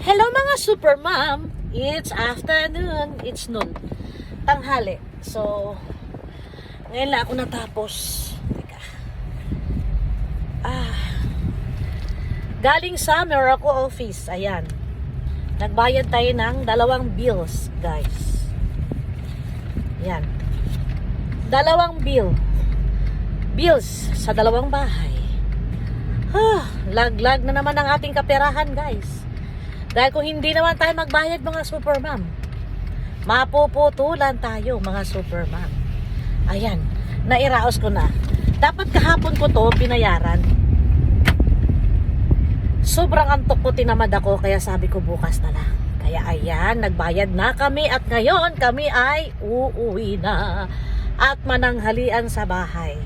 Hello mga super mom! It's afternoon. It's noon. Tanghali. So, ngayon lang ako natapos. Teka. Galing sa Miracle Office. Ayan. Nagbayad tayo ng 2 bills, guys. Ayan. 2 bills sa 2 bahay. Laglag na naman ang ating kaperahan, guys. Dahil kung hindi naman tayo magbayad, mga super mom, mapuputulan tayo, mga super mom. Ayan, nairaos ko na. Dapat kahapon ko to binayaran. Sobrang antok ko, tinamad ako, kaya sabi ko bukas na lang. Kaya ayan, nagbayad na kami at ngayon kami ay uuwi na at mananghalian sa bahay.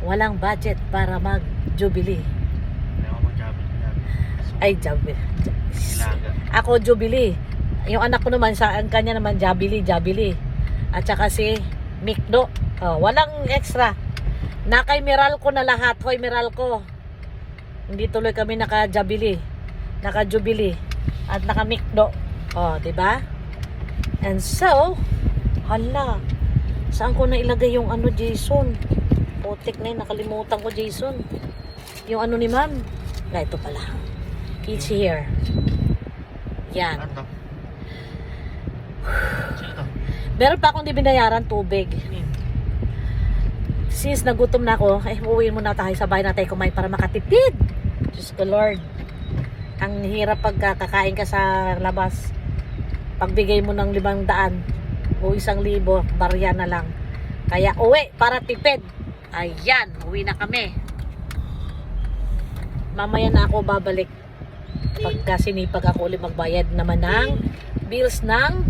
Walang budget para mag-jubilee. Ay, Jubilee. Ako, Jubilee. Yung anak ko naman, ang kanya naman, Jubilee. At saka si Mikdo. Walang extra. Nakay Meralco na lahat. Hoy, Meralco. Hindi tuloy kami naka-Jubilee. Naka-Jubilee. At naka-Mikdo. Diba? And so, hala. Saan ko na ilagay yung ano, Jason? Putik na yun. Nakalimutan ko, Jason. Yung ano ni ma'am. Ito pala. It's here. Yan. Meron pa akong di binayaran tubig. Since nagutom na ako, uwiin muna tayo sa bahay natin kumain para makatipid. Diyos ko Lord. Ang hirap pagkakain ka sa labas. Pagbigay mo ng 500 o 1,000, barya na lang. Kaya uwi para tipid. Ayan, uwi na kami. Mamaya na ako babalik. Pagka sinipag ako ulit magbayad naman ng bills ng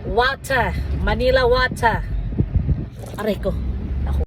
water, Manila Water. Aray ko.